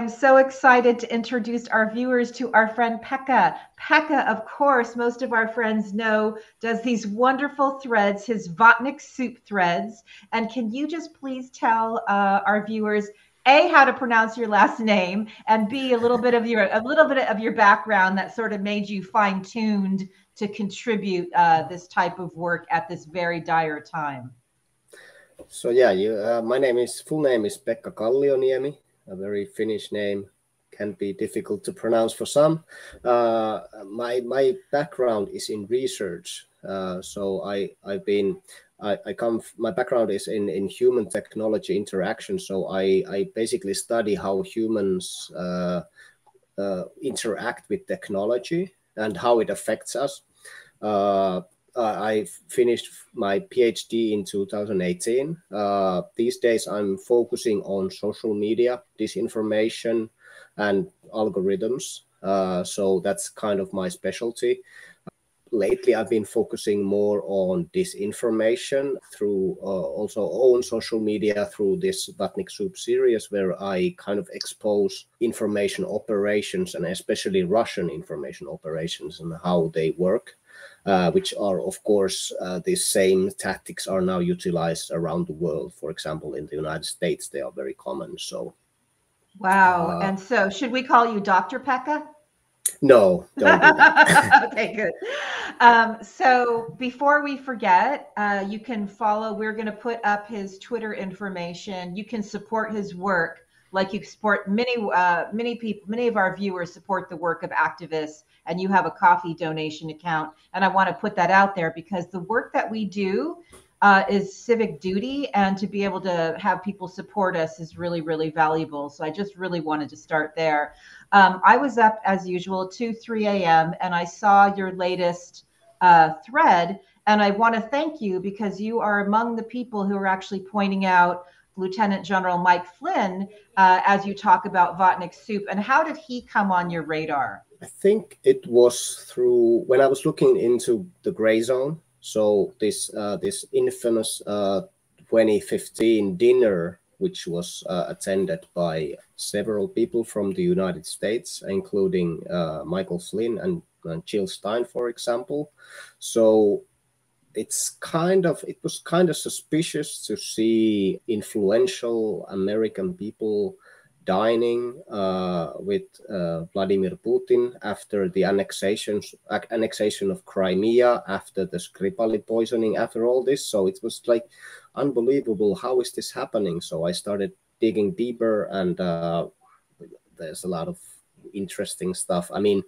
I'm so excited to introduce our viewers to our friend Pekka. Pekka, of course, most of our friends know, does these wonderful threads, his Vatnik Soup threads. And can you just please tell our viewers, A, how to pronounce your last name, and B, a little bit of your background that sort of made you fine-tuned to contribute this type of work at this very dire time. So yeah, my full name is Pekka Kallioniemi, a very Finnish name, can be difficult to pronounce for some. My background is in research, so my background is in human technology interaction. So I basically study how humans interact with technology and how it affects us. I finished my PhD in 2018. These days, I'm focusing on social media, disinformation, and algorithms. So that's kind of my specialty. Lately, I've been focusing more on disinformation through also own social media through this Votnik Soup series, where I kind of expose information operations and especially Russian information operations and how they work. Which are, of course, the same tactics are now utilized around the world. For example, in the United States, they are very common. So, wow. And so, should we call you Dr. Pekka? No, don't do that. Okay, good. So before we forget, you can follow. We're going to put up his Twitter information. You can support his work. Like you support many people, many of our viewers support the work of activists, and you have a coffee donation account. And I want to put that out there because the work that we do is civic duty, and to be able to have people support us is really, really valuable. So I just really wanted to start there. I was up as usual 3 a.m. and I saw your latest thread, and I want to thank you because you are among the people who are actually pointing out Lieutenant General Mike Flynn as you talk about Votnik Soup. And how did he come on your radar? I think it was through when I was looking into the gray zone. So this infamous 2015 dinner, which was attended by several people from the United States, including Michael Flynn and Jill Stein, for example. So it was kind of suspicious to see influential American people dining with Vladimir Putin after the annexation of Crimea, after the Skripal poisoning, after all this. So it was like unbelievable. How is this happening? So I started digging deeper, and there's a lot of interesting stuff. I mean,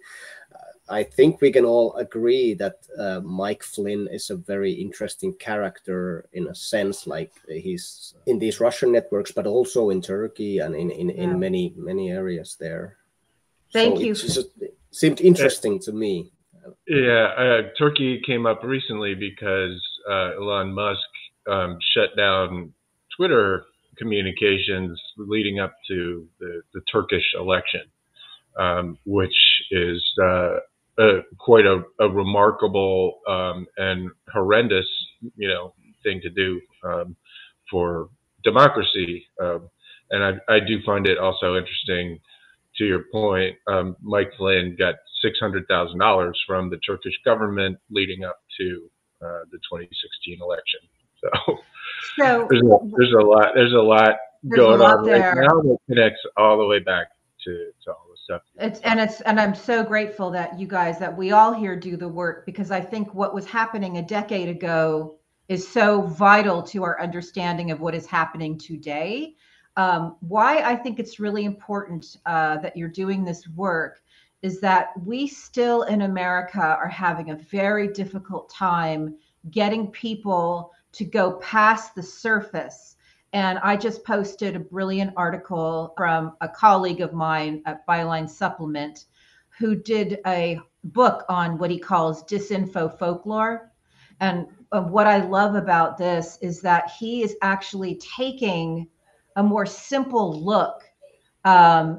I think we can all agree that Mike Flynn is a very interesting character in a sense, like he's in these Russian networks, but also in Turkey and in many areas there. Thank you. It seemed interesting to me. Yeah, Turkey came up recently because Elon Musk shut down Twitter communications leading up to the Turkish election, which is quite a remarkable and horrendous, thing to do for democracy. And I do find it also interesting, to your point, Mike Flynn got $600,000 from the Turkish government leading up to the 2016 election. So there's a lot going on right now that connects all the way back to all this stuff. And I'm so grateful that you guys, that we all here do the work, because I think what was happening a decade ago is so vital to our understanding of what is happening today. Why I think it's really important that you're doing this work is that we still in America are having a very difficult time getting people to go past the surface. And I just posted a brilliant article from a colleague of mine at Byline Supplement, who did a book on what he calls disinfo folklore. And what I love about this is that he is actually taking a more simple look.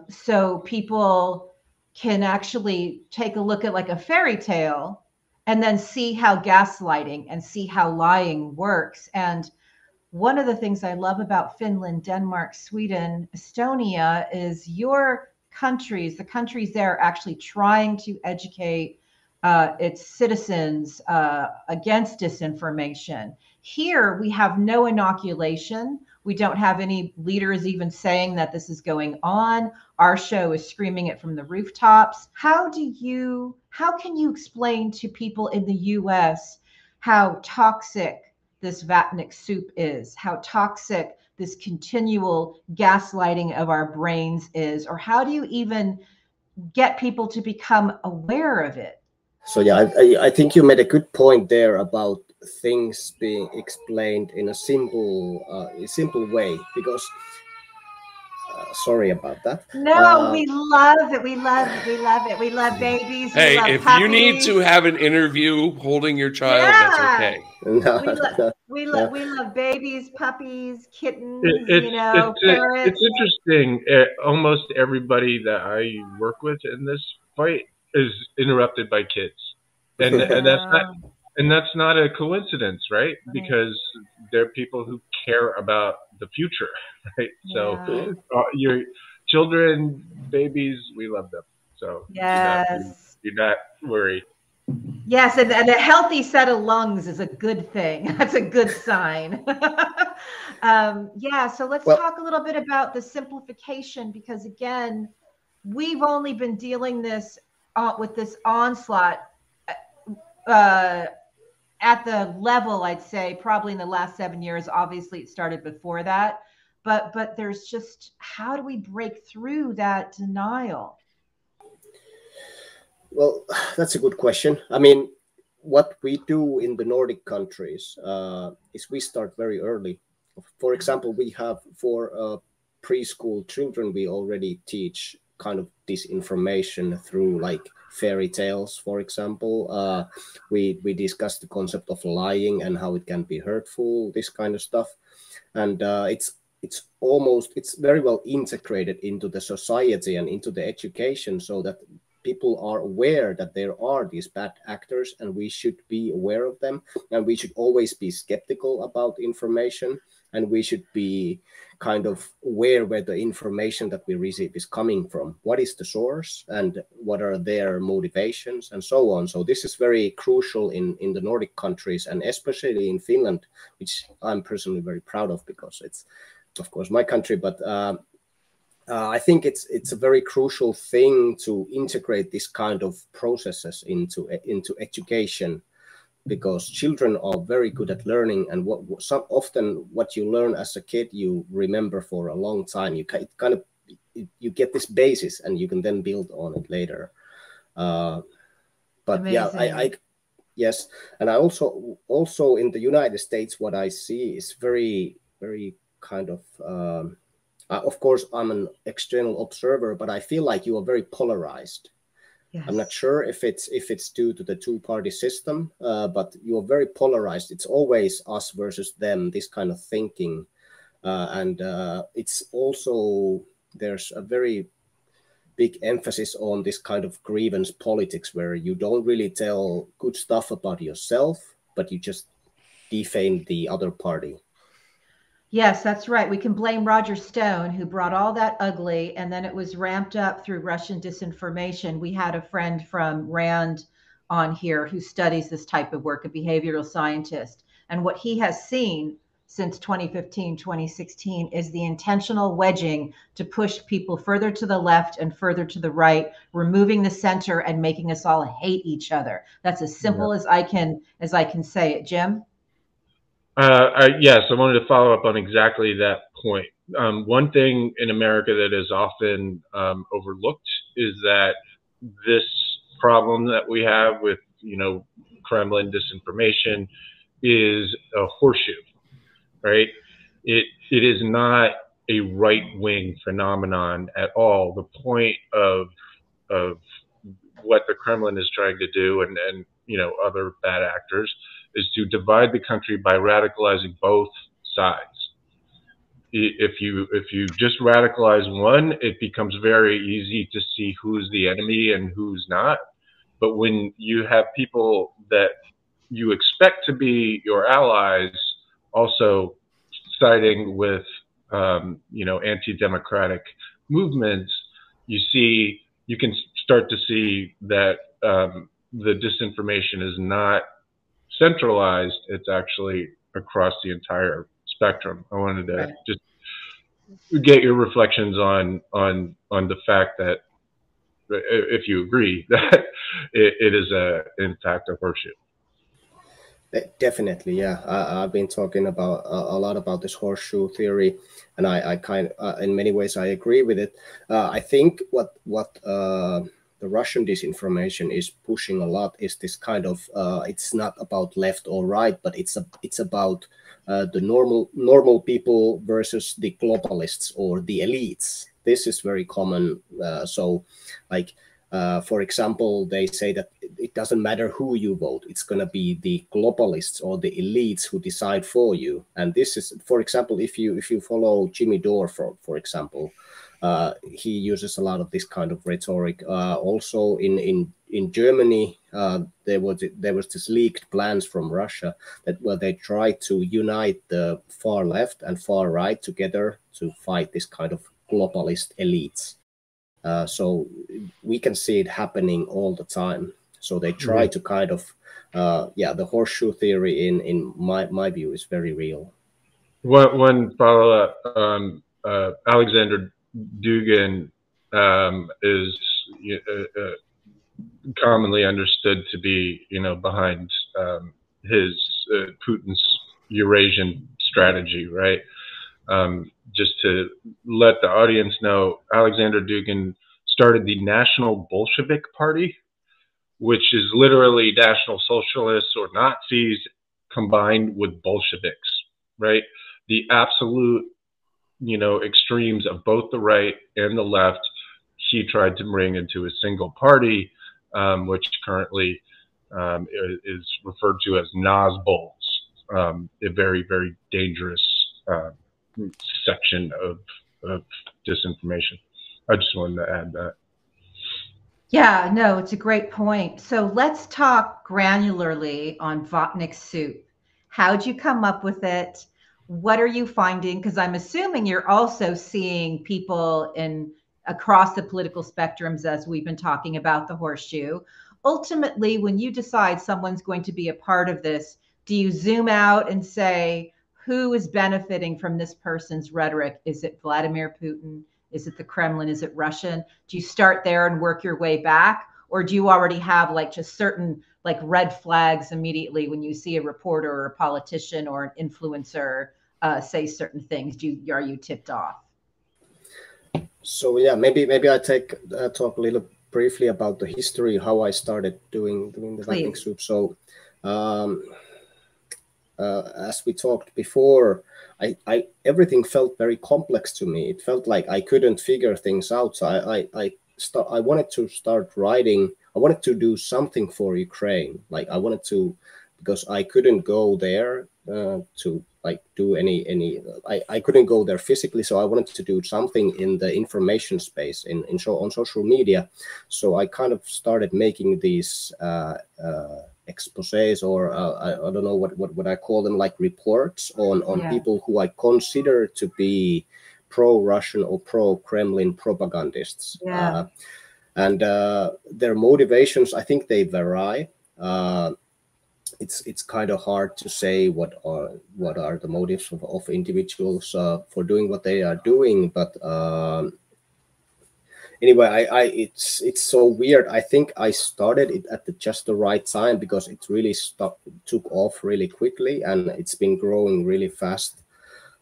So people can actually take a look at like a fairy tale and then see how gaslighting and see how lying works. And one of the things I love about Finland, Denmark, Sweden, Estonia is your countries, the countries there are actually trying to educate its citizens against disinformation. Here, we have no inoculation. We don't have any leaders even saying that this is going on. Our show is screaming it from the rooftops. How can you explain to people in the US how toxic this Vatnik soup is, how toxic this continual gaslighting of our brains is, or how do you even get people to become aware of it? So yeah, I think you made a good point there about things being explained in a simple way, because sorry about that. No, we love it. We love it. We love it. We love babies. Hey, we love if puppies. you need to have an interview holding your child, that's okay. We love babies, puppies, kittens, parrots. It's interesting. Almost everybody that I work with in this fight is interrupted by kids, and that's not a coincidence, right? Because they're people who care about the future, right? Yeah. So your children, babies, we love them. So yes, you're not worried. Yes, and a healthy set of lungs is a good thing. That's a good sign. So let's talk a little bit about the simplification, because again, we've only been dealing with this onslaught at the level, I'd say, probably in the last 7 years. Obviously, it started before that. But there's just, how do we break through that denial? Well, that's a good question. I mean, what we do in the Nordic countries is we start very early. For example, we have for preschool children, we already teach kind of disinformation through like fairy tales, for example. We discuss the concept of lying and how it can be hurtful, this kind of stuff. And it's very well integrated into the society and into the education, so that people are aware that there are these bad actors and we should be aware of them, and we should always be skeptical about information, and we should be kind of aware where the information that we receive is coming from, what is the source and what are their motivations and so on. So this is very crucial in the Nordic countries, and especially in Finland, which I'm personally very proud of because it's of course my country, but I think it's a very crucial thing to integrate this kind of processes into education, because children are very good at learning, and often what you learn as a kid you remember for a long time. You get this basis and you can then build on it later. But amazing. Yes, and I also in the United States, what I see is very kind of course, I'm an external observer, but I feel like you are very polarized. Yes. I'm not sure if it's due to the two-party system, but you are very polarized. It's always us versus them, this kind of thinking. And it's also, there's a very big emphasis on this kind of grievance politics, where you don't really tell good stuff about yourself, but you just defame the other party. Yes, that's right. We can blame Roger Stone, who brought all that ugly, and then it was ramped up through Russian disinformation. We had a friend from RAND on here who studies this type of work, a behavioral scientist. And what he has seen since 2015, 2016 is the intentional wedging to push people further to the left and further to the right, removing the center and making us all hate each other. That's as simple as I can say it. Jim? Yes, I wanted to follow up on exactly that point. One thing in America that is often overlooked is that this problem that we have with, Kremlin disinformation is a horseshoe, right? It is not a right-wing phenomenon at all. The point of what the Kremlin is trying to do, and other bad actors, is to divide the country by radicalizing both sides. If you just radicalize one, it becomes very easy to see who's the enemy and who's not. But when you have people that you expect to be your allies also siding with, you know, anti-democratic movements, you can start to see that the disinformation is not centralized; it's actually across the entire spectrum. I wanted to just get your reflections on the fact that, if you agree, that it is in fact a horseshoe. Definitely, yeah. I've been talking about a lot about this horseshoe theory, and I kind of, in many ways, I agree with it. I think what the Russian disinformation is pushing a lot is this kind of it's not about left or right, but it's about the normal people versus the globalists or the elites. This is very common. So, like. For example, they say that it doesn't matter who you vote. It's going to be the globalists or the elites who decide for you. And this is, for example, if you follow Jimmy Dore, for example, he uses a lot of this kind of rhetoric. Also in Germany, there was this leaked plans from Russia that where they tried to unite the far left and far right together to fight this kind of globalist elites. So we can see it happening all the time. So they try to kind of, the horseshoe theory in my view is very real. One follow-up, Alexander Dugin is commonly understood to be, you know, behind his Putin's Eurasian strategy, right? Just to let the audience know, Alexander Dugin started the National Bolshevik Party, which is literally National Socialists or Nazis combined with Bolsheviks, right? The absolute, you know, extremes of both the right and the left, he tried to bring into a single party, which currently is referred to as Nazbols, a very, very dangerous section of disinformation. I just wanted to add that. Yeah, no, it's a great point. So let's talk granularly on Votnik Soup. How'd you come up with it? What are you finding? Because I'm assuming you're also seeing people across the political spectrums, as we've been talking about the horseshoe. Ultimately, when you decide someone's going to be a part of this, do you zoom out and say, who is benefiting from this person's rhetoric? Is it Vladimir Putin? Is it the Kremlin? Is it Russian? Do you start there and work your way back? Or do you already have like just certain like red flags immediately when you see a reporter or a politician or an influencer say certain things? Are you tipped off? So yeah, maybe I talk a little briefly about the history, how I started doing the Vatnik Soup. So as we talked before, I everything felt very complex to me. It felt like I couldn't figure things out. So I wanted to start writing. I wanted to do something for Ukraine. Like I wanted to, because I couldn't go there to like do any. I couldn't go there physically, so I wanted to do something in the information space on social media. So I kind of started making these exposés, or I don't know what I call them, like reports on people who I consider to be pro-Russian or pro-Kremlin propagandists. And their motivations, I think they vary. It's kind of hard to say what are the motives of individuals for doing what they are doing, but anyway, it's so weird. I think I started it at just the right time because it really took off really quickly, and it's been growing really fast.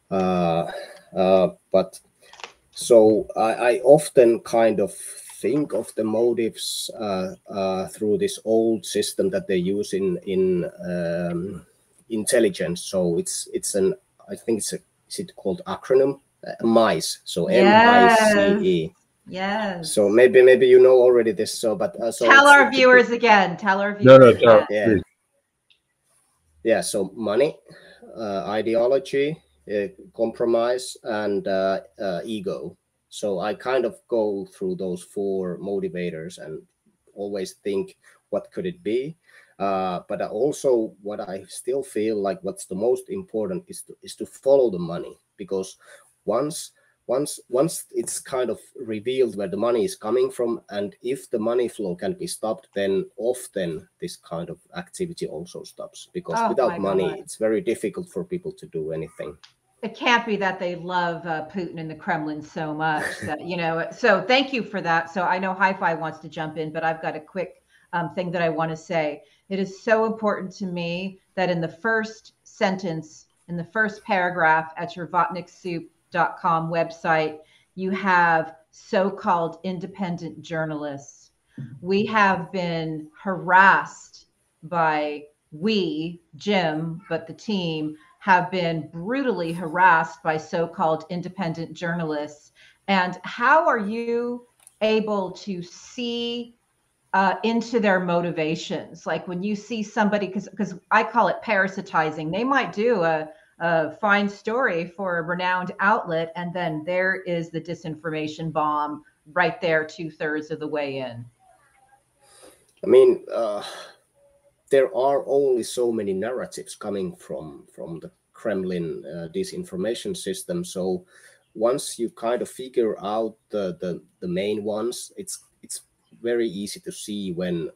But so I often kind of think of the motives through this old system that they use in intelligence. So I think is it called acronym MICE? So MICE. Yes. So maybe you know already this. So but so tell our viewers again. Tell our viewers. No. Yeah. So money, ideology, compromise, and ego. So I kind of go through those four motivators and always think, what could it be? But also what I still feel like what's the most important is to follow the money, because once it's kind of revealed where the money is coming from, and if the money flow can be stopped, then often this kind of activity also stops, because without money, it's very difficult for people to do anything. It can't be that they love Putin and the Kremlin so much that, you know, so thank you for that. So I know Hi-Fi wants to jump in, but I've got a quick thing that I want to say. It is so important to me that in the first sentence, in the first paragraph at your VotnikSoup.com website, you have so-called independent journalists. We have been harassed by Jim, but the team have been brutally harassed by so-called independent journalists. And how are you able to see into their motivations? Like when you see somebody, because I call it parasitizing, they might do a fine story for a renowned outlet, and then there is the disinformation bomb right there 2/3 of the way in. I mean, there are only so many narratives coming from the Kremlin disinformation system. So once you kind of figure out the main ones, it's very easy to see when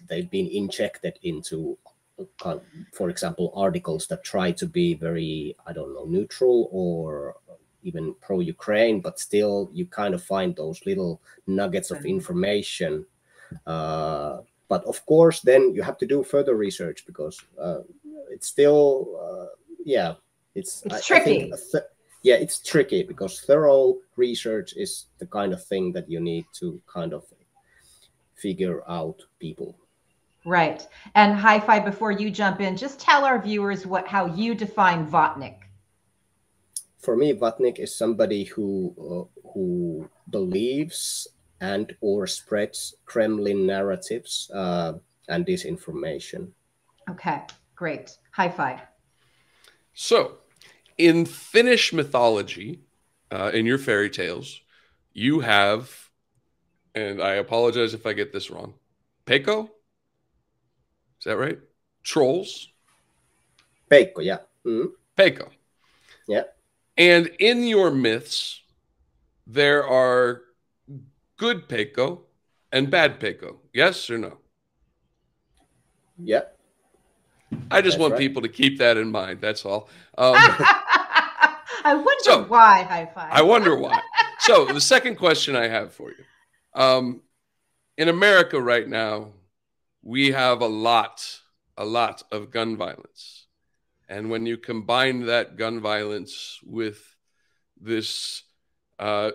they've been injected into, for example, articles that try to be very, I don't know, neutral or even pro-Ukraine, but still you kind of find those little nuggets of information. But of course, then you have to do further research, because it's still, it's tricky. It's tricky, because thorough research is the kind of thing that you need to kind of figure out people. Right. And Hi-Fi, before you jump in, just tell our viewers how you define Votnik. For me, Votnik is somebody who believes and or spreads Kremlin narratives and disinformation. Okay, great. Hi-Fi. So, in Finnish mythology, in your fairy tales, you have, and I apologize if I get this wrong, Pekko? Is that right? Trolls? Pekko, yeah. Mm-hmm. Pekko. Yeah. And in your myths, there are good Pekko and bad Pekko. Yes or no? Yeah. I just want people to keep that in mind. That's all. I wonder why, Hi-Fi. I wonder why. So the second question I have for you. In America right now, we have a lot of gun violence. And when you combine that gun violence with this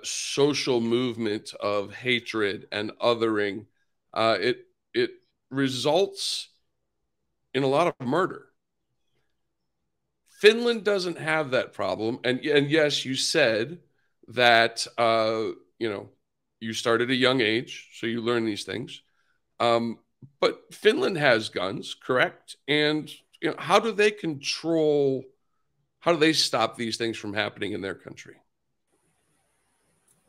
social movement of hatred and othering, it results in a lot of murder. Finland doesn't have that problem, and yes, you said that you started at a young age, so you learn these things. But Finland has guns, correct? And how do they control? How do they stop these things from happening in their country?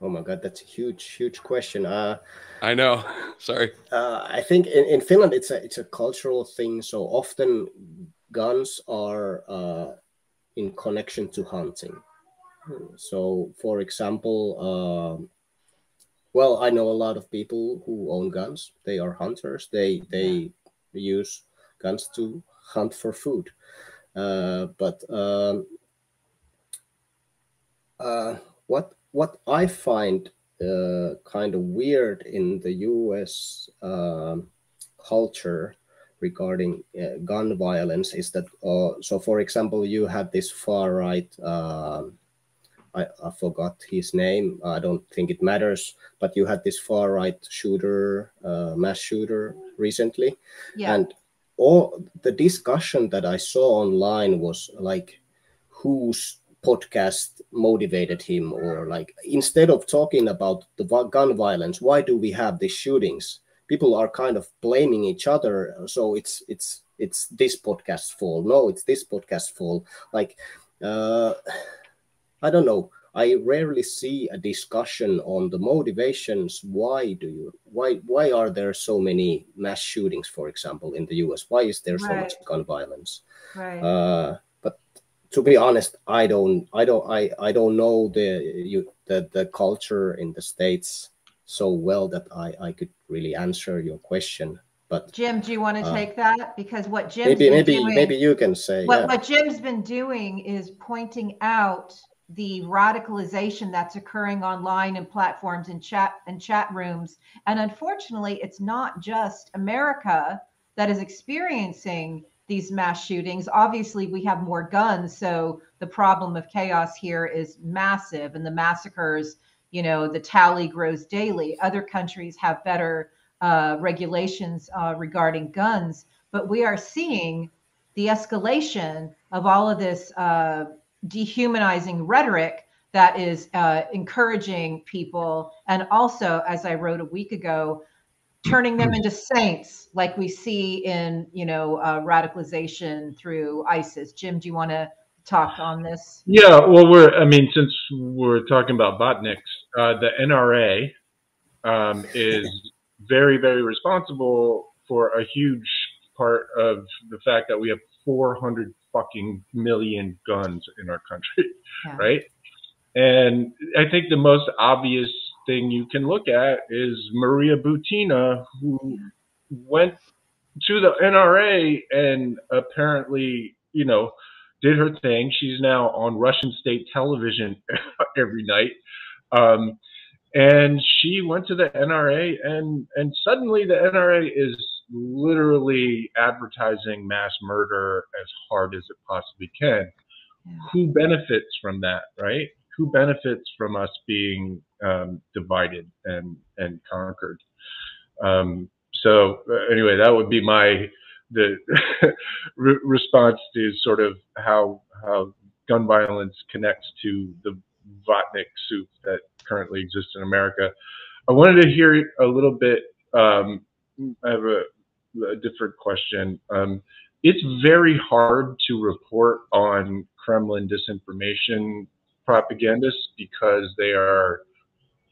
Oh my God, that's a huge question. I know. Sorry. I think in Finland it's a cultural thing. So often guns are in connection to hunting. So, for example, well, I know a lot of people who own guns. They are hunters. They use guns to hunt for food. But what I find kind of weird in the U.S. Culture regarding gun violence is that, so for example, you had this far right, I forgot his name, I don't think it matters, but you had this far right shooter, mass shooter recently. Yeah. And all the discussion that I saw online was like, whose podcast motivated him, or like, instead of talking about the gun violence, why do we have these shootings? People are kind of blaming each other. So it's this podcast's fault. No, it's this podcast's fault. Like, I don't know. I rarely see a discussion on the motivations. Why are there so many mass shootings, for example, in the US? Why is there so much gun violence? Right. But to be honest, I don't know the culture in the States so well that I could really answer your question. But Jim, do you want to take that? Because what Jim's been doing, maybe you can say what Jim's been doing is pointing out the radicalization that's occurring online and platforms and chat rooms. And unfortunately, it's not just America that is experiencing these mass shootings. Obviously, we have more guns, so the problem of chaos here is massive, and the massacres, you know, the tally grows daily. Other countries have better regulations regarding guns, but we are seeing the escalation of all of this dehumanizing rhetoric that is encouraging people, and also, as I wrote a week ago, turning them into saints, like we see in, you know, radicalization through ISIS. Jim, do you want to talk on this? Yeah, well, since we're talking about Votniks, the NRA is very, very responsible for a huge part of the fact that we have 400 fucking million guns in our country, right? And I think the most obvious thing you can look at is Maria Butina, who went to the NRA and apparently, you know, did her thing. She's now on Russian state television every night. And she went to the NRA, and suddenly the NRA is literally advertising mass murder as hard as it possibly can. Yeah. Who benefits from that, right? Who benefits from us being divided and conquered? So anyway, that would be the response to sort of how gun violence connects to the Vatnik Soup that currently exists in America. I wanted to hear a little bit. I have a different question. It's very hard to report on Kremlin disinformation propagandists because they are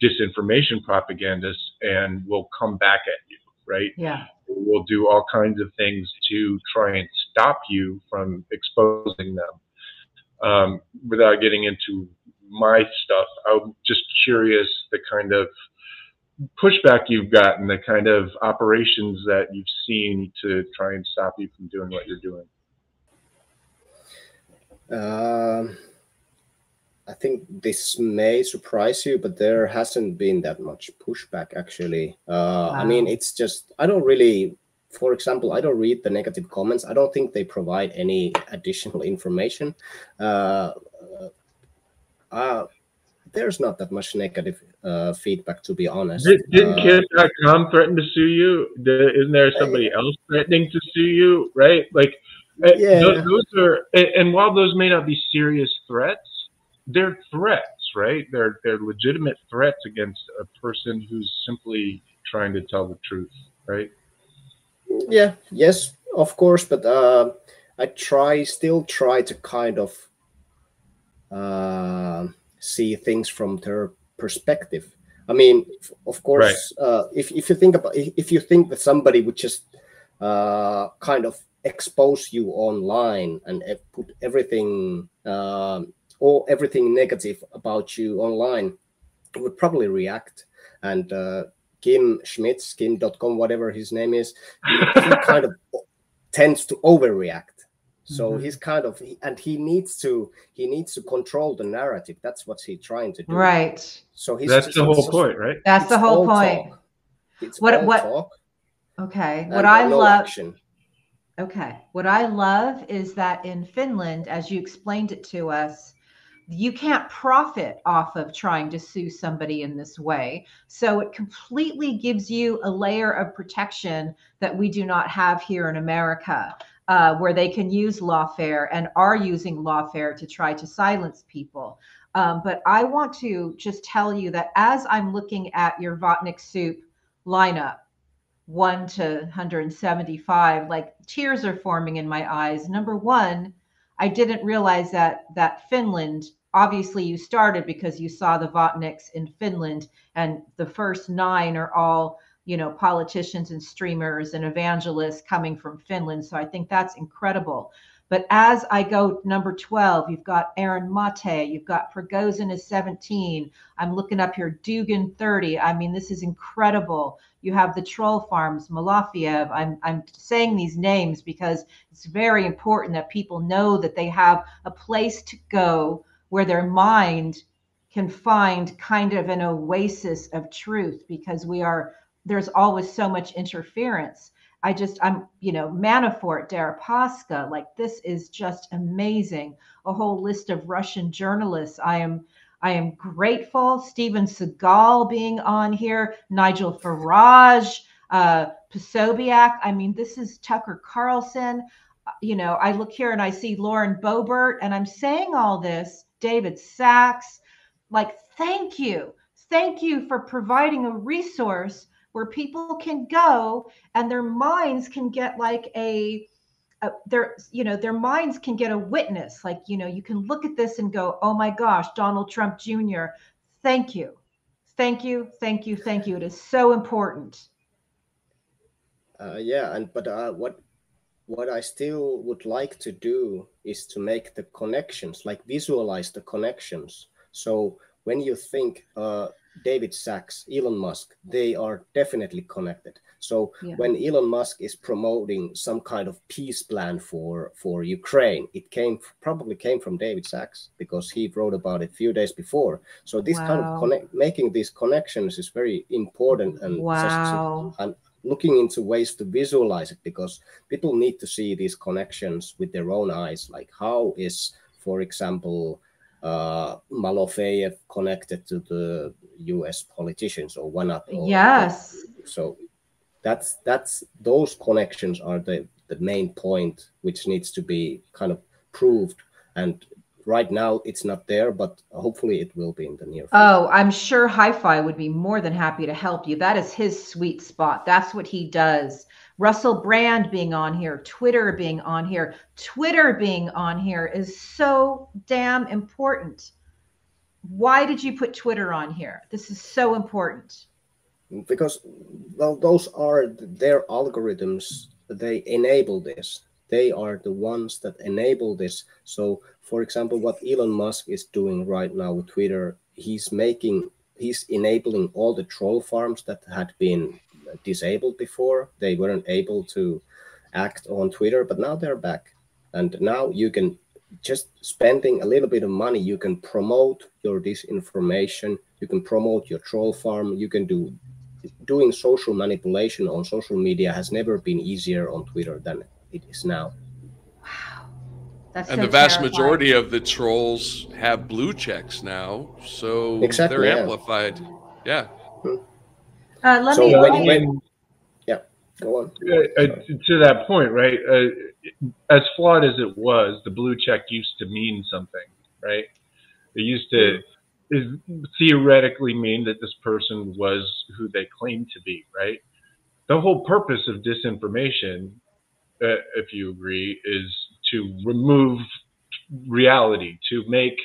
disinformation propagandists and will come back at you, right? Yeah. We'll do all kinds of things to try and stop you from exposing them. Without getting into my stuff, I'm just curious the kind of pushback you've gotten, the kind of operations that you've seen to try and stop you from doing what you're doing. I think this may surprise you, but there hasn't been that much pushback, actually. Wow. I mean, it's just, I don't really, for example, I don't read the negative comments. I don't think they provide any additional information. There's not that much negative feedback, to be honest. Didn't Kids.com threaten to sue you? Isn't there somebody else threatening to sue you, right? Like, yeah. Those are, and while those may not be serious threats, they're threats, right? They're legitimate threats against a person who's simply trying to tell the truth, right? Yeah, yes, of course, but I still try to kind of see things from their perspective. I mean, of course, right. If you think that somebody would just kind of expose you online and put everything or everything negative about you online, you would probably react. And Kim Schmitz, Kim.com, whatever his name is, he kind of tends to overreact. So he's kind of, and he needs to control the narrative. That's what he's trying to do. Right. So that's the whole point, right? That's the whole point. Talk. It's what talk. Okay. What I love. Action. Okay. What I love is that in Finland, as you explained it to us, you can't profit off of trying to sue somebody in this way. So it completely gives you a layer of protection that we do not have here in America, where they can use lawfare and are using lawfare to try to silence people. But I want to just tell you that as I'm looking at your Votnik Soup lineup, 1 to 175, like tears are forming in my eyes. Number one, I didn't realize that Finland obviously you started because you saw the Votniks in Finland, and the first 9 are all, you know, politicians and streamers and evangelists coming from Finland. So I think that's incredible. But as I go number 12, you've got Aaron Mate, you've got Prigozhin is 17. I'm looking up here, Dugin 30. I mean, this is incredible. You have the troll farms, Malafiev. I'm saying these names because it's very important that people know that they have a place to go where their mind can find kind of an oasis of truth, because there's always so much interference. I'm, you know, Manafort, Deripaska, like this is just amazing. A whole list of Russian journalists. I am grateful. Steven Seagal being on here, Nigel Farage, Posobiec. I mean, this is Tucker Carlson. You know, I look here and I see Lauren Boebert, and I'm saying all this, David Sachs, like, thank you. Thank you for providing a resource where people can go and their minds can get like their minds can get a witness. Like, you know, you can look at this and go, oh my gosh, Donald Trump Jr., thank you. Thank you, thank you, thank you. It is so important. What I still would like to do is to make the connections, like visualize the connections. So when you think David Sachs, Elon Musk, they are definitely connected. So when Elon Musk is promoting some kind of peace plan for Ukraine, it probably came from David Sachs, because he wrote about it a few days before. So this kind of making these connections is very important, and and looking into ways to visualize it, because people need to see these connections with their own eyes. Like, how is, for example, Malofeyev connected to the US politicians or one up? Yes. So that's those connections are the main point, which needs to be kind of proved. And right now it's not there, but hopefully it will be in the near future. Oh, I'm sure Hi-Fi would be more than happy to help you. That is his sweet spot. That's what he does. Russell Brand being on here, Twitter being on here. Twitter being on here is so damn important. Why did you put Twitter on here? This is so important. Because, well, those are their algorithms. They enable this. They are the ones that enable this. So, for example, what Elon Musk is doing right now with Twitter, he's enabling all the troll farms that had been disabled before. They weren't able to act on Twitter, but now they're back. And now you can, just spending a little bit of money, you can promote your disinformation, you can promote your troll farm, you can doing social manipulation on social media has never been easier on Twitter than it is now. Wow. That's and so the vast terrifying. majority of the trolls have blue checks now, so Exactly, they're amplified. Yeah. Let So me go on. To that point, right? As flawed as it was, the blue check used to mean something, right? It used to theoretically mean that this person was who they claimed to be, right? The whole purpose of disinformation, if you agree, is to remove reality, to make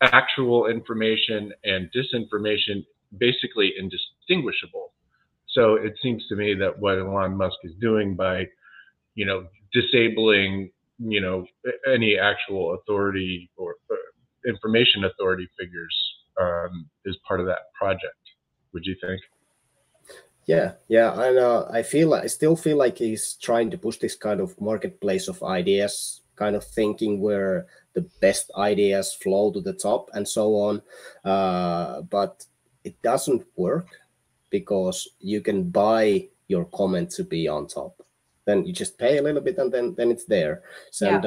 actual information and disinformation basically indistinguishable. So it seems to me that what Elon Musk is doing by, disabling, any actual authority or information authority figures is part of that project. Would you think? Yeah, and I still feel like he's trying to push this kind of marketplace of ideas kind of thinking, where the best ideas flow to the top and so on. But it doesn't work, because you can buy your comment to be on top. Then you just pay a little bit, and then it's there. So, and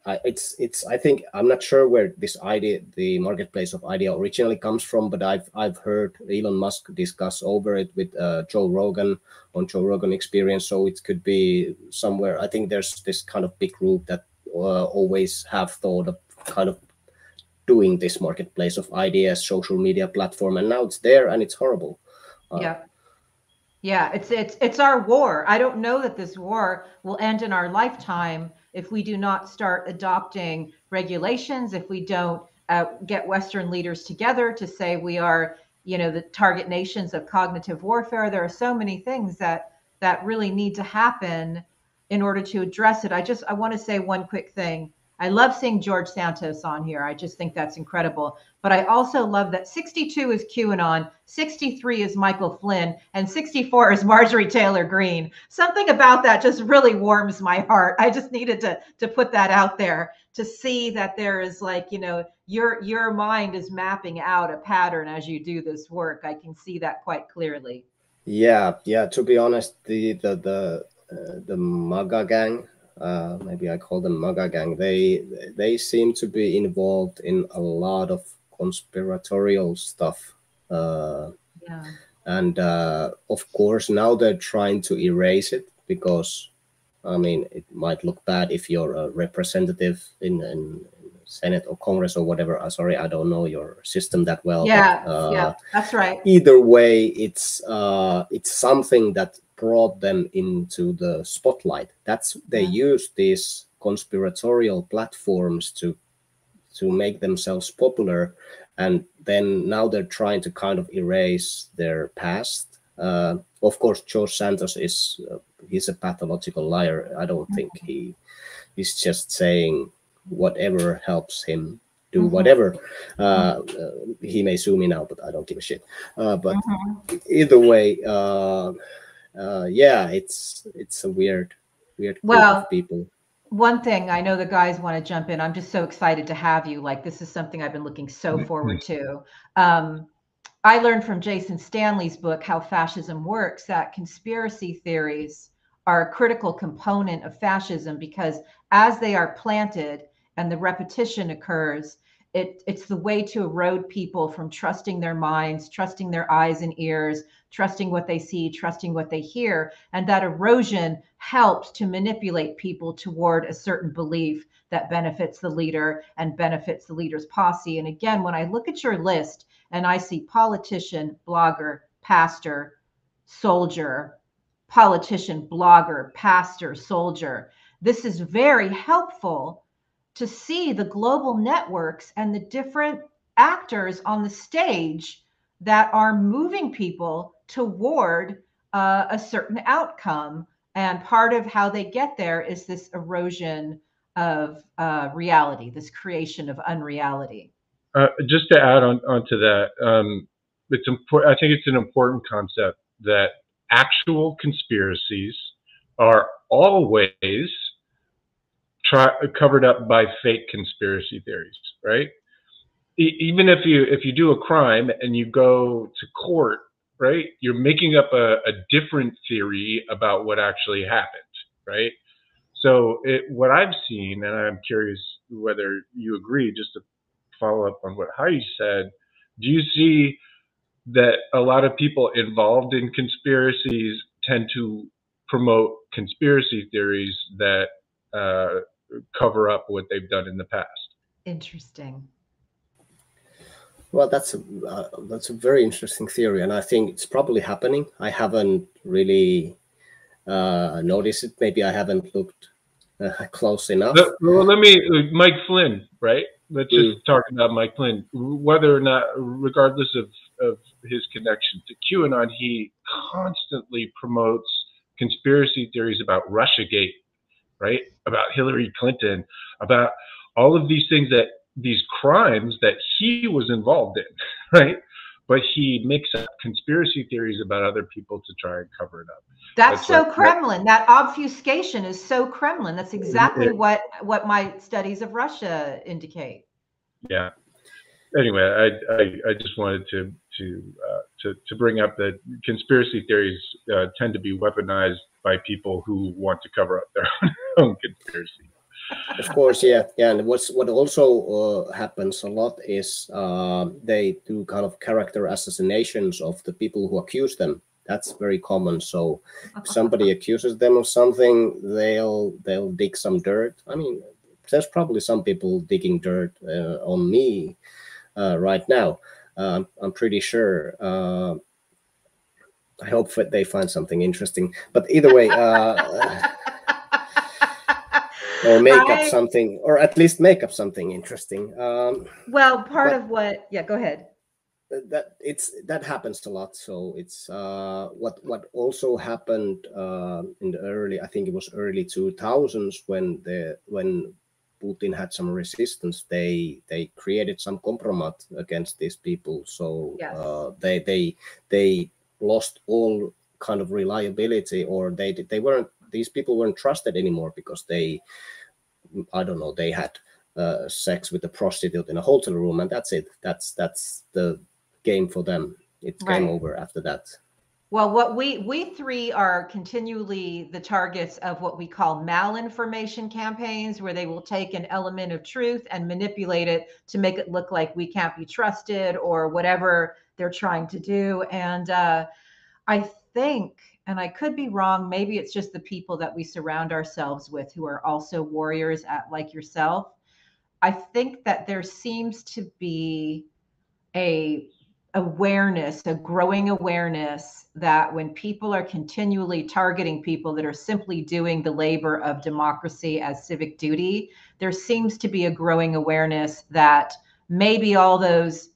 I think, I'm not sure where this idea, the marketplace of idea, originally comes from, but I've heard Elon Musk discuss over it with Joe Rogan on Joe Rogan Experience. So it could be somewhere. I think there's this kind of big group that always have thought of kind of doing this marketplace of ideas, social media platform, and now it's there and it's horrible. Yeah, it's our war. I don't know that this war will end in our lifetime. if we do not start adopting regulations, if we don't get Western leaders together to say we are, you know, the target nations of cognitive warfare. There are so many things that really need to happen in order to address it. I want to say one quick thing. I love seeing George Santos on here. I just think that's incredible. But I also love that 62 is QAnon, 63 is Michael Flynn, and 64 is Marjorie Taylor Greene. Something about that just really warms my heart. I just needed to put that out there to see that there is, like, you know, your mind is mapping out a pattern as you do this work. I can see that quite clearly. Yeah. To be honest, the MAGA gang, maybe I call them MAGA gang, they seem to be involved in a lot of conspiratorial stuff. And of course, now they're trying to erase it because, I mean, it might look bad if you're a representative in Senate or Congress or whatever. Sorry, I don't know your system that well. Yeah, but, yeah, that's right. Either way, it's something that brought them into the spotlight. They use these conspiratorial platforms to make themselves popular, and then now they're trying to kind of erase their past. Of course, George Santos he's a pathological liar. I don't think he's just saying whatever helps him do whatever. He may sue me now, but I don't give a shit. But either way, yeah, it's a weird group of people. One thing, I know the guys want to jump in. I'm just so excited to have you. Like, this is something I've been looking so forward to. I learned from Jason Stanley's book, How Fascism Works, that conspiracy theories are a critical component of fascism, because as they are planted and the repetition occurs, it's the way to erode people from trusting their minds, trusting their eyes and ears, trusting what they see, trusting what they hear. And that erosion helps to manipulate people toward a certain belief that benefits the leader and benefits the leader's posse. And again, when I look at your list and I see politician, blogger, pastor, soldier, politician, blogger, pastor, soldier, this is very helpful to see the global networks and the different actors on the stage that are moving people toward a certain outcome. And part of how they get there is this erosion of reality, this creation of unreality. Just to add on to that, it's important. I think it's an important concept that actual conspiracies are always covered up by fake conspiracy theories, right? Even if you do a crime and you go to court, right, you're making up a different theory about what actually happened, right? So what I've seen, and I'm curious whether you agree, just to follow up on what Heidi said, do you see that a lot of people involved in conspiracies tend to promote conspiracy theories that cover up what they've done in the past? Interesting. Well, that's a very interesting theory, and I think it's probably happening. I haven't really noticed it. Maybe I haven't looked close enough. Well, Mike Flynn, right? Let's just talk about Mike Flynn. Whether or not, regardless of his connection to QAnon, he constantly promotes conspiracy theories about Russiagate, right? About Hillary Clinton, about all of these things, these crimes that he was involved in, right? But he makes up conspiracy theories about other people to try and cover it up. That's so Kremlin. That obfuscation is so Kremlin. That's exactly what my studies of Russia indicate. Yeah. Anyway, I just wanted to bring up that conspiracy theories tend to be weaponized by people who want to cover up their own conspiracy. Of course, yeah. And what also happens a lot is they do kind of character assassinations of the people who accuse them. That's very common. So if somebody accuses them of something, they'll dig some dirt. I mean, there's probably some people digging dirt on me right now. I'm pretty sure. I hope that they find something interesting. But either way, or make up something, or at least make up something interesting. Well, part of what, yeah, go ahead. That happens a lot. So it's what also happened in the early, I think it was early 2000s when Putin had some resistance. They created some compromise against these people. So yes. They lost all kind of reliability, or these people weren't trusted anymore because they, I don't know, they had sex with a prostitute in a hotel room, and that's it. That's the game for them. It's game over after that. Well, what we three are continually the targets of what we call malinformation campaigns, where they will take an element of truth and manipulate it to make it look like we can't be trusted or whatever they're trying to do. And I think, and I could be wrong, maybe it's just the people that we surround ourselves with who are also warriors like yourself. I think that there seems to be a growing awareness that when people are continually targeting people that are simply doing the labor of democracy as civic duty, there seems to be a growing awareness that maybe all those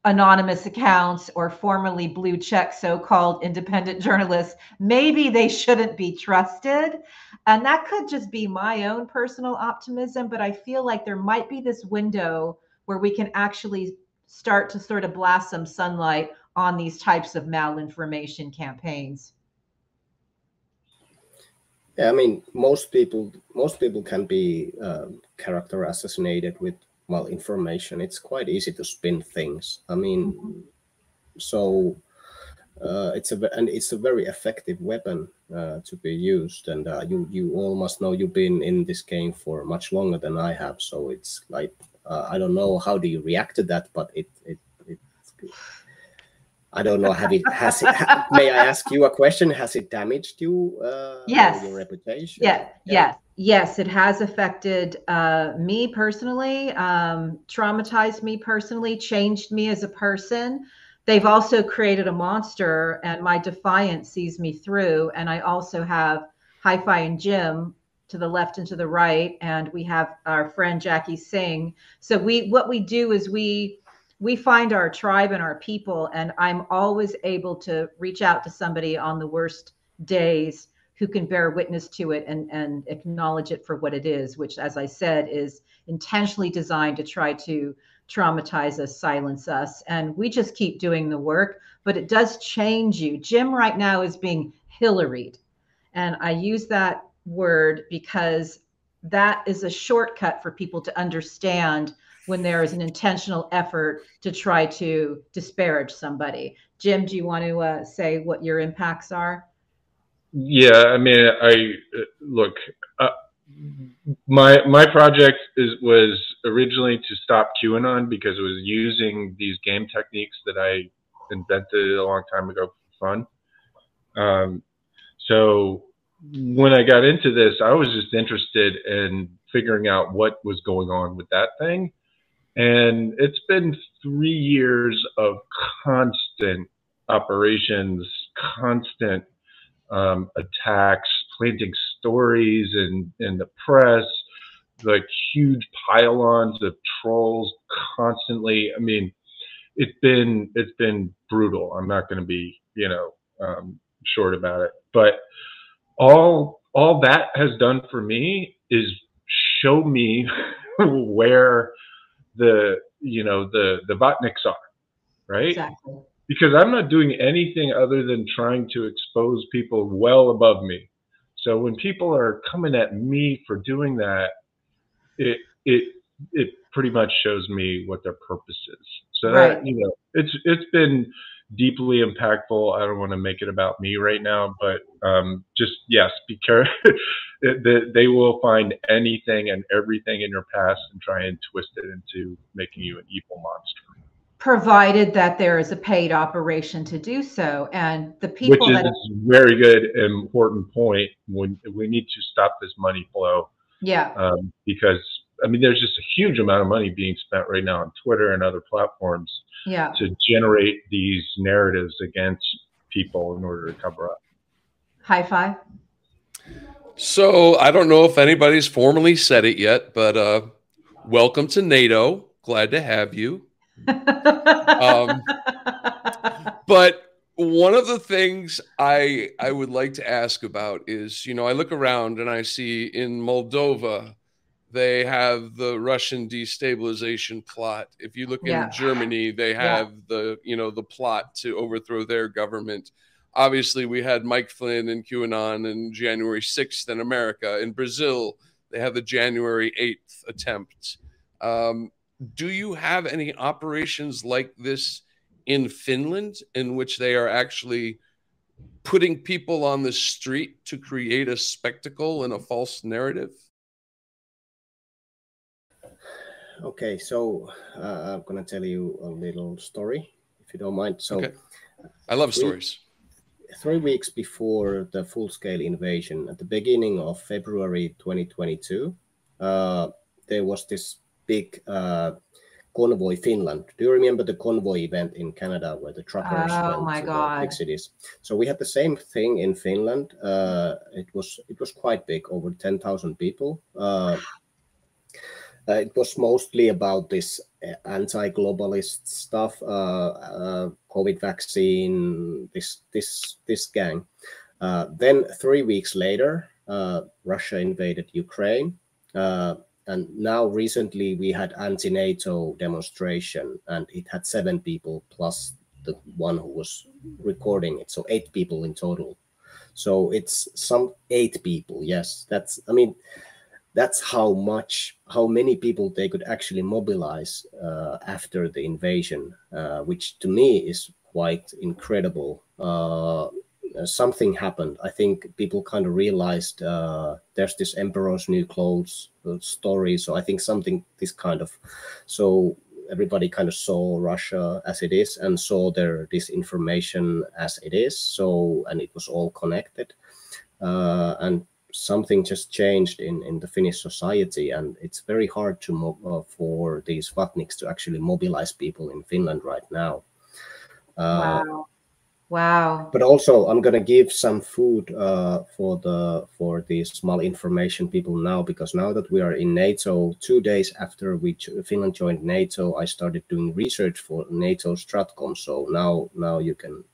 anonymous accounts or formerly blue check so-called independent journalists, maybe they shouldn't be trusted. And that could just be my own personal optimism, but I feel like there might be this window where we can actually start to sort of blast some sunlight on these types of malinformation campaigns. Yeah, I mean, most people can be character assassinated with malinformation. It's quite easy to spin things. I mean, so it's a very effective weapon to be used. And you all must know, you've been in this game for much longer than I have. So it's like, I don't know, how do you react to that? But I don't know. May I ask you a question? Has it damaged you? Yes. Or your reputation? Yes. It has affected me personally, traumatized me personally, changed me as a person. They've also created a monster, and my defiance sees me through. And I also have Hi-Fi and Jim to the left and to the right, and we have our friend Jackie Singh. So what we do is we find our tribe and our people, and I'm always able to reach out to somebody on the worst days who can bear witness to it and acknowledge it for what it is, which, as I said, is intentionally designed to try to traumatize us, silence us. And we just keep doing the work, but it does change you. Jim right now is being Hillaried. And I use that word because that is a shortcut for people to understand when there is an intentional effort to try to disparage somebody. Jim, do you want to say what your impacts are? Yeah, I mean, look, my project was originally to stop QAnon because it was using these game techniques that I invented a long time ago for fun. So when I got into this, I was just interested in figuring out what was going on with that thing. And it's been 3 years of constant operations, constant attacks, planting stories in the press, like huge pylons of trolls constantly. I mean, it's been brutal. I'm not going to be, short about it. But all that has done for me is show me where the Vatniks are, right? Exactly. Because I'm not doing anything other than trying to expose people well above me. So when people are coming at me for doing that, it pretty much shows me what their purpose is. So right. That, it's been deeply impactful. I don't want to make it about me right now, but just, yes, be careful. They will find anything and everything in your past and try and twist it into making you an evil monster. Provided that there is a paid operation to do so. And the people Which is a very good and important point. When we need to stop this money flow. Yeah. Because, I mean, there's just a huge amount of money being spent right now on Twitter and other platforms to generate these narratives against people in order to cover up. Hi-Fi. So I don't know if anybody's formally said it yet, but welcome to NATO. Glad to have you. But one of the things I would like to ask about is, I look around and I see in Moldova, they have the Russian destabilization plot. If you look into Germany, they have the plot to overthrow their government. Obviously, we had Mike Flynn and QAnon and January 6th in America. In Brazil, they have the January 8th attempt. Do you have any operations like this in Finland in which they are actually putting people on the street to create a spectacle and a false narrative? Okay, so I'm going to tell you a little story, if you don't mind. So, okay. I love stories. 3 weeks before the full-scale invasion, at the beginning of February 2022, there was this big convoy Finland. Do you remember the convoy event in Canada where the truckers went to the big cities? So we had the same thing in Finland. It was quite big, over 10,000 people. It was mostly about this anti-globalist stuff, COVID vaccine, this gang. Then 3 weeks later, Russia invaded Ukraine. And now recently we had anti-NATO demonstration, and it had 7 people plus the one who was recording it. So 8 people in total. So it's some 8 people. Yes, that's how many people they could actually mobilize after the invasion, which to me is quite incredible. Something happened. I think people kind of realized there's this Emperor's New Clothes story. So I think so everybody kind of saw Russia as it is and saw their disinformation as it is. So, and it was all connected. And something just changed in the Finnish society, and it's very hard for these Vatniks to actually mobilize people in Finland right now. Wow. But also, I'm gonna give some food for these malinformation people now, because now that we are in NATO, 2 days after Finland joined NATO, I started doing research for NATO Stratcom. So now you can.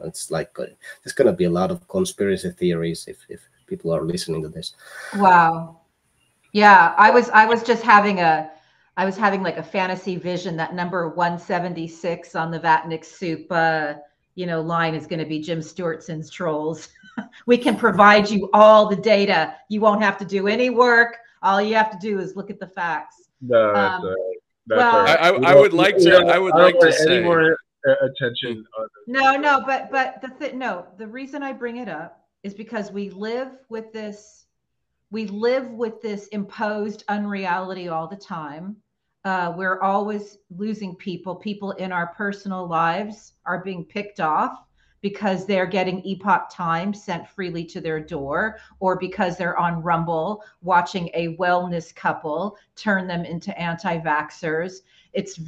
It's like there's gonna be a lot of conspiracy theories if people are listening to this. Wow. Yeah, I was just having like a fantasy vision that number 176 on the Vatnik Soup line is going to be Jim Stewartson's trolls. We can provide you all the data. You won't have to do any work. All you have to do is look at the facts. No, that's all right. That's well, all right. I would like to say any more attention on no, but the reason I bring it up is because we live with this imposed unreality all the time. We're always losing people in our personal lives are being picked off because they're getting Epoch Times sent freely to their door, or because they're on Rumble watching a wellness couple turn them into anti-vaxxers. It's a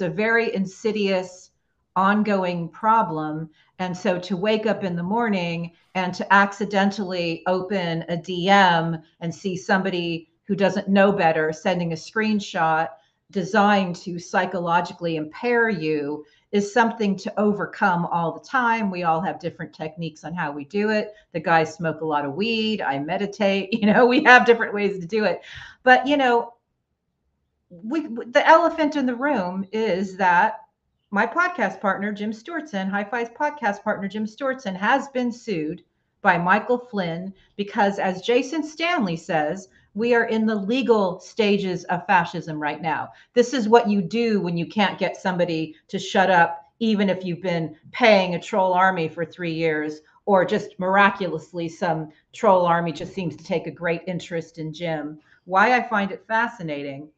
very insidious, ongoing problem. And so to wake up in the morning and to accidentally open a DM and see somebody who doesn't know better sending a screenshot designed to psychologically impair you is something to overcome all the time. We all have different techniques on how we do it. The guys smoke a lot of weed. I meditate. We have different ways to do it. But, the elephant in the room is that my podcast partner, Jim Stewartson, Hi-Fi's podcast partner, Jim Stewartson, has been sued by Michael Flynn because, as Jason Stanley says, we are in the legal stages of fascism right now. This is what you do when you can't get somebody to shut up, even if you've been paying a troll army for 3 years, or just miraculously some troll army just seems to take a great interest in Jim. Why I find it fascinating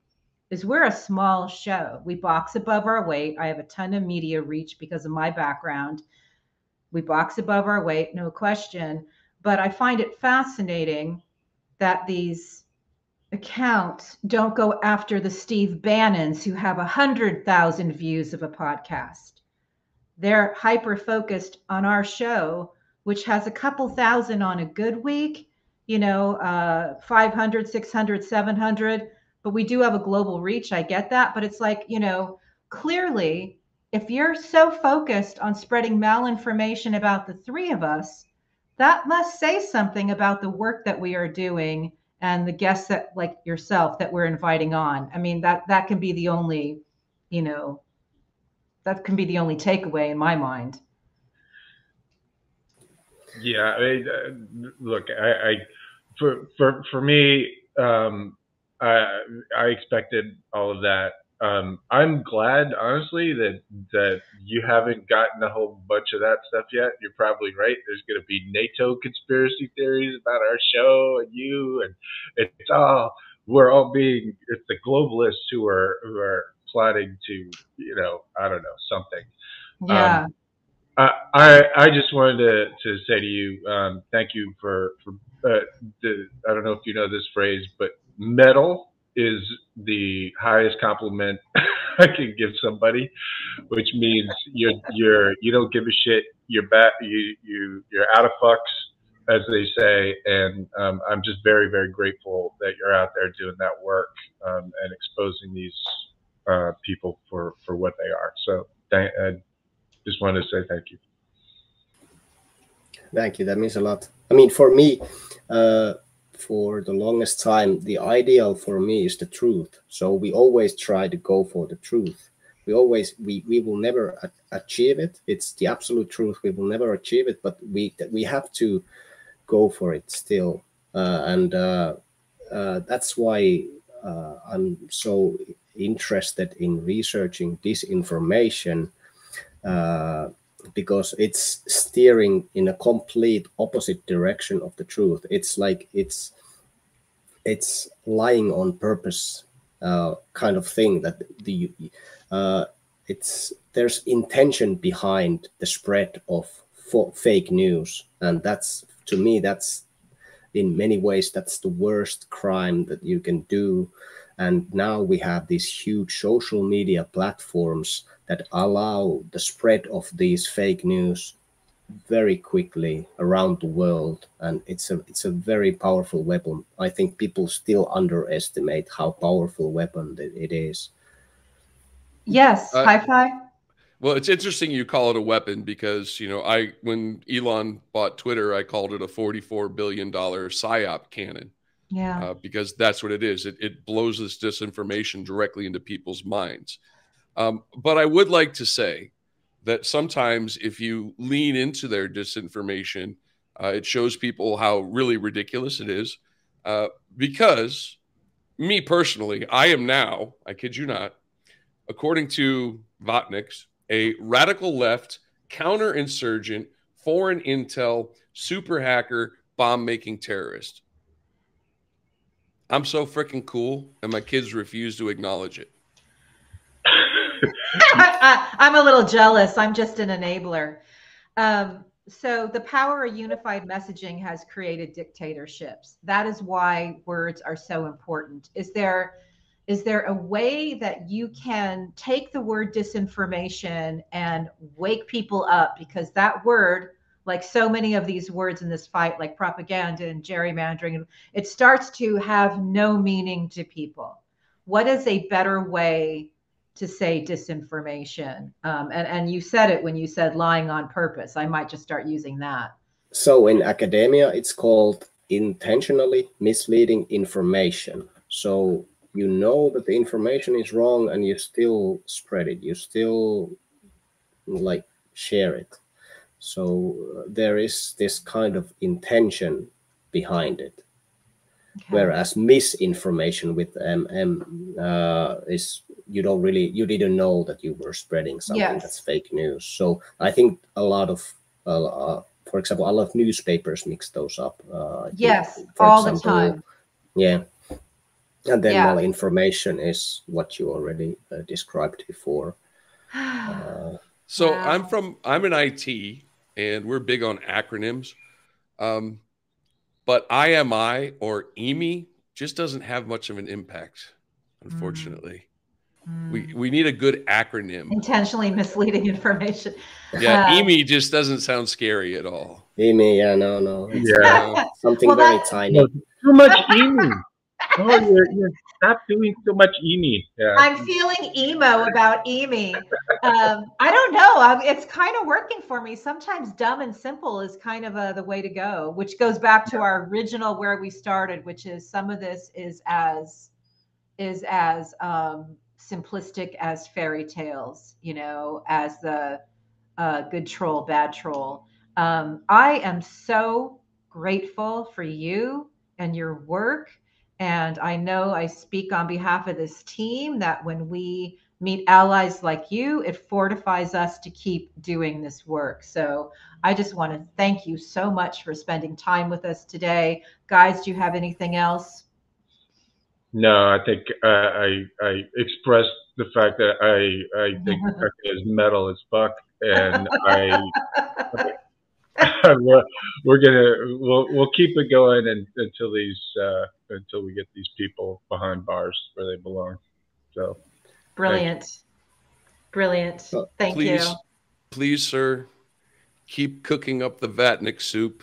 is we're a small show. We box above our weight. I have a ton of media reach because of my background. We box above our weight, no question. But I find it fascinating that these accounts don't go after the Steve Bannons who have 100,000 views of a podcast. They're hyper-focused on our show which has a couple thousand on a good week, 500, 600, 700, but we do have a global reach. I get that. But it's like, clearly, if you're so focused on spreading malinformation about the three of us, that must say something about the work that we are doing and the guests that, like yourself, that we're inviting on. I mean, that can be the only, that can be the only takeaway in my mind. Yeah, I mean, look, for me, I expected all of that. I'm glad, honestly, that you haven't gotten a whole bunch of that stuff yet. You're probably right. There's going to be NATO conspiracy theories about our show and you, and it's the globalists who are plotting to, I don't know, something. Yeah. I just wanted to say to you, thank you for I don't know if you know this phrase, but metal is the highest compliment I can give somebody, which means you don't give a shit. You're out of fucks, as they say, and I'm just very, very grateful that you're out there doing that work and exposing these people for what they are. So just wanted to say thank you. Thank you. That means a lot. I mean, for me, for the longest time, the ideal for me is the truth. So we always try to go for the truth. We will never achieve it. It's the absolute truth. We will never achieve it, but we have to go for it still. And that's why I'm so interested in researching disinformation, because it's steering in a complete opposite direction of the truth. It's like it's lying on purpose, kind of thing, that there's intention behind the spread of fake news, and that's, to me, that's in many ways that's the worst crime that you can do. And now we have these huge social media platforms that allow the spread of these fake news very quickly around the world, and it's a very powerful weapon. I think people still underestimate how powerful a weapon it is. Yes, high five. Well, it's interesting you call it a weapon, because when Elon bought Twitter, I called it a $44 billion psyop cannon. Yeah. Because that's what it is. It blows this disinformation directly into people's minds. But I would like to say that sometimes if you lean into their disinformation, it shows people how really ridiculous it is. Because me personally, I am now, I kid you not, according to Votnik's, a radical left, counterinsurgent, foreign intel, super hacker, bomb-making terrorist. I'm so freaking cool, and my kids refuse to acknowledge it. I'm a little jealous. I'm just an enabler. So the power of unified messaging has created dictatorships. That is why words are so important. Is there a way that you can take the word disinformation and wake people up? Because that word, like so many of these words in this fight, like propaganda and gerrymandering, it starts to have no meaning to people. What is a better way to say disinformation? And you said it when you said lying on purpose. I might just start using that. So in academia, it's called intentionally misleading information. So you know that the information is wrong and you still spread it. You still share it. So there is this kind of intention behind it. Okay. Whereas misinformation with is you didn't know that you were spreading something that's fake news. So I think a lot of, for example, a lot of newspapers mix those up. Yes, all the time. Yeah. And then malinformation is what you already described before. So wow. I'm in IT, and we're big on acronyms. But IMI or EMI just doesn't have much of an impact, unfortunately. We need a good acronym. Intentionally misleading information. Yeah, EMI just doesn't sound scary at all. EMI, yeah, no. It's something well, very tiny. No, too much EMI. Oh, you're stop doing so much EMI. Yeah. I'm feeling emo about EMI. I don't know. It's kind of working for me. Sometimes dumb and simple is kind of the way to go, which goes back to our original where we started, which is some of this is as simplistic as fairy tales, you know, as the good troll, bad troll. I am so grateful for you and your work. And I know I speak on behalf of this team that when we meet allies like you, it fortifies us to keep doing this work. So I just want to thank you so much for spending time with us today. Guys, do you have anything else? No, I think I expressed the fact that I think Pekka is metal as fuck, and we'll keep it going until we get these people behind bars where they belong. So brilliant. Thank you. Please, sir, keep cooking up the Vatnik soup.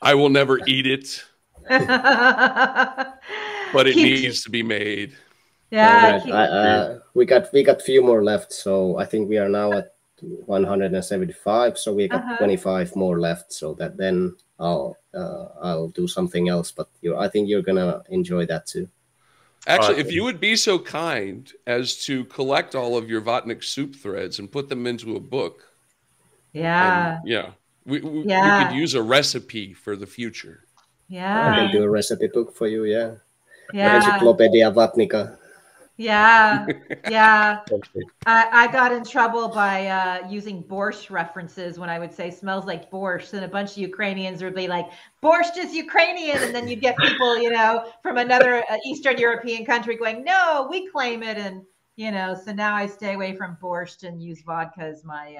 I will never eat it. But it needs to be made. Yeah. Right. We got few more left, so I think we are now at 175. So we got 25 more left. So that then I'll do something else. But I think you're gonna enjoy that too. Actually, if you would be so kind as to collect all of your Votnik Soup threads and put them into a book. Yeah. We could use a recipe for the future. Yeah. I can do a recipe book for you, yeah. Yeah. Encyclopedia Vatnika. Yeah. Yeah. I got in trouble by using borscht references when I would say smells like borscht, and a bunch of Ukrainians would be like, borscht is Ukrainian, and then you'd get people, you know, from another Eastern European country going, no, we claim it, and you know, so now I stay away from borscht and use vodka as my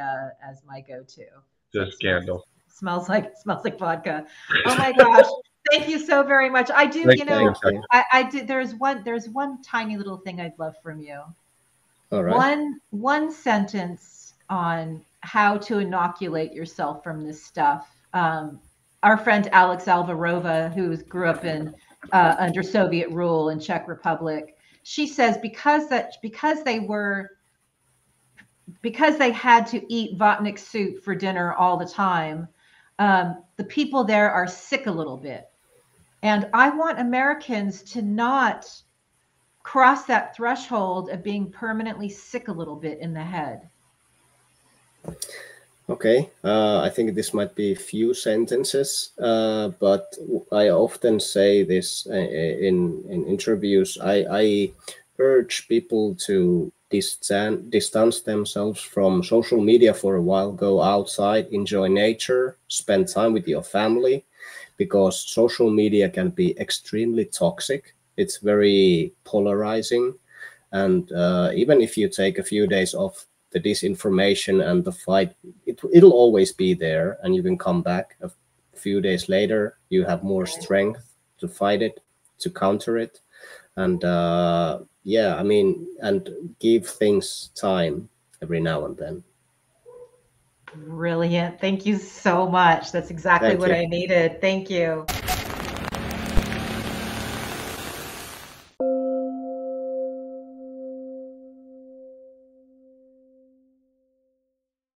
go-to. The scandal. Smells like vodka. Oh my gosh. Thank you so very much. I do, you know, I did. There's one tiny little thing I'd love from you. All right. One sentence on how to inoculate yourself from this stuff. Our friend Alex Alvarova, who grew up in under Soviet rule in Czech Republic, she says because they had to eat Votnik soup for dinner all the time, the people there are sick a little bit. And I want Americans to not cross that threshold of being permanently sick a little bit in the head. Okay, I think this might be a few sentences, but I often say this in interviews. I urge people to distance themselves from social media for a while, go outside, enjoy nature, spend time with your family, because social media can be extremely toxic. It's very polarizing. And even if you take a few days off, the disinformation and the fight, it'll always be there, and you can come back a few days later. You have more strength to fight it, to counter it. And yeah, I mean, and give things time every now and then. Brilliant. Thank you so much. That's exactly what I needed. Thank you.